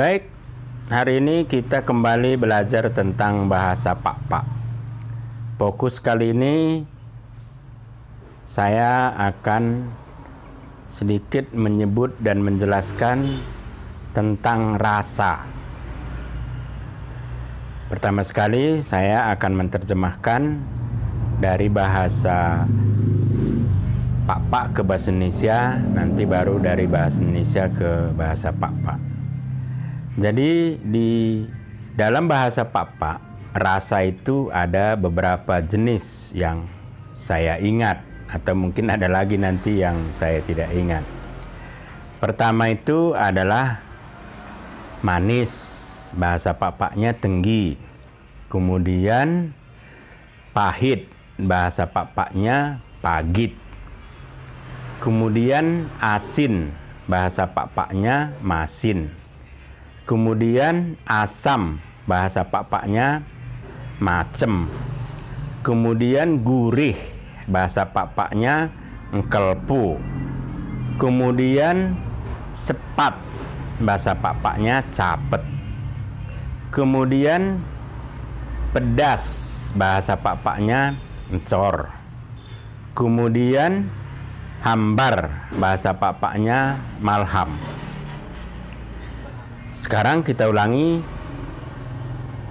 Baik, hari ini kita kembali belajar tentang bahasa Pak-Pak. Fokus kali ini saya akan sedikit menyebut dan menjelaskan tentang rasa. Pertama sekali saya akan menerjemahkan dari bahasa Pak-Pak ke bahasa Indonesia, nanti baru dari bahasa Indonesia ke bahasa Pak-Pak. Jadi di dalam bahasa Pak-Pak, rasa itu ada beberapa jenis yang saya ingat, atau mungkin ada lagi nanti yang saya tidak ingat. Pertama itu adalah manis, bahasa Pak-Paknya tenggi. Kemudian pahit, bahasa Pak-Paknya pagit. Kemudian asin, bahasa Pak-Paknya masin. Kemudian asam, bahasa Pak-Paknya macem. Kemudian gurih, bahasa Pak-Paknya engkelpu. Kemudian sepat, bahasa Pak-Paknya capet. Kemudian pedas, bahasa Pak-Paknya encor. Kemudian hambar, bahasa Pak-Paknya malham. Sekarang kita ulangi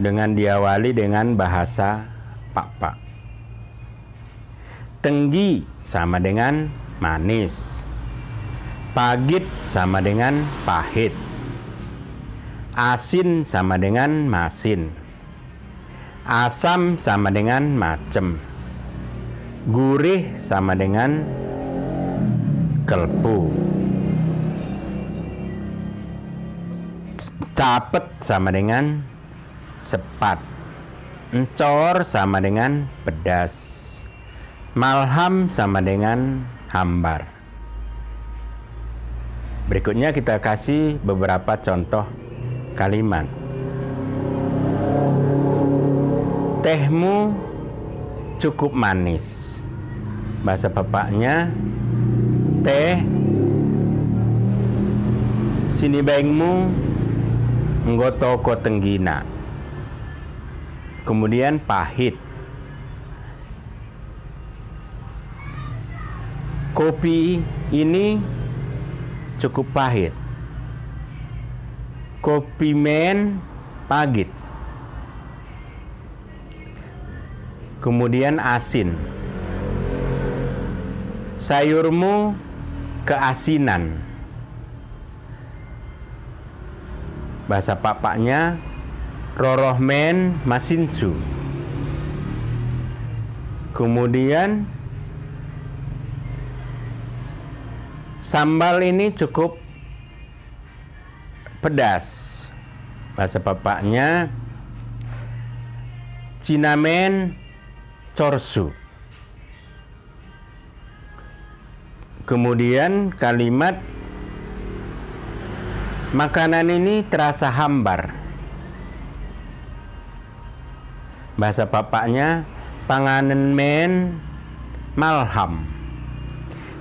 dengan diawali dengan bahasa Pak-Pak. Tenggi sama dengan manis. Pagit sama dengan pahit. Asin sama dengan masin. Asam sama dengan macem. Gurih sama dengan kelpu. Capet sama dengan sepat. Encor sama dengan pedas. Malham sama dengan hambar. Berikutnya kita kasih beberapa contoh kalimat. Tehmu cukup manis. Bahasa Papaknya, teh sini baingmu nggoto ko tenggina. Kemudian pahit. Kopi ini cukup pahit. Kopi men pagit. Kemudian asin. Sayurmu keasinan. Bahasa Papaknya rorohmen masinsu. Kemudian sambal ini cukup pedas. Bahasa Papaknya cinamen corsu. Kemudian kalimat makanan ini terasa hambar. Bahasa Papaknya panganen men malham.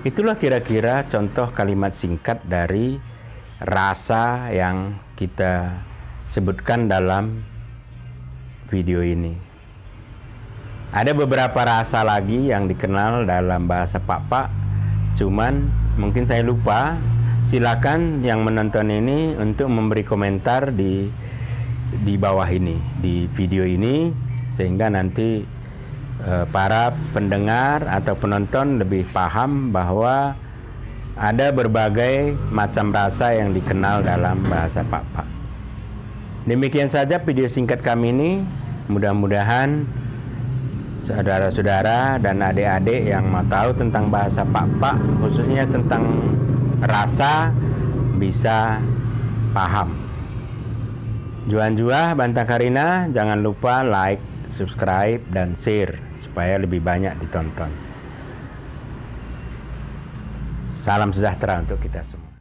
Itulah kira-kira contoh kalimat singkat dari rasa yang kita sebutkan dalam video ini. Ada beberapa rasa lagi yang dikenal dalam bahasa Pak-Pak, cuman mungkin saya lupa. Silakan yang menonton ini untuk memberi komentar di bawah ini, di video ini, sehingga nanti para pendengar atau penonton lebih paham bahwa ada berbagai macam rasa yang dikenal dalam bahasa Pak-Pak. Demikian saja video singkat kami ini. Mudah-mudahan saudara-saudara dan adik-adik yang mau tahu tentang bahasa Pak-Pak, khususnya tentang rasa, bisa paham. Juan-juah Banta Karina, jangan lupa like, subscribe, dan share supaya lebih banyak ditonton. Salam sejahtera untuk kita semua.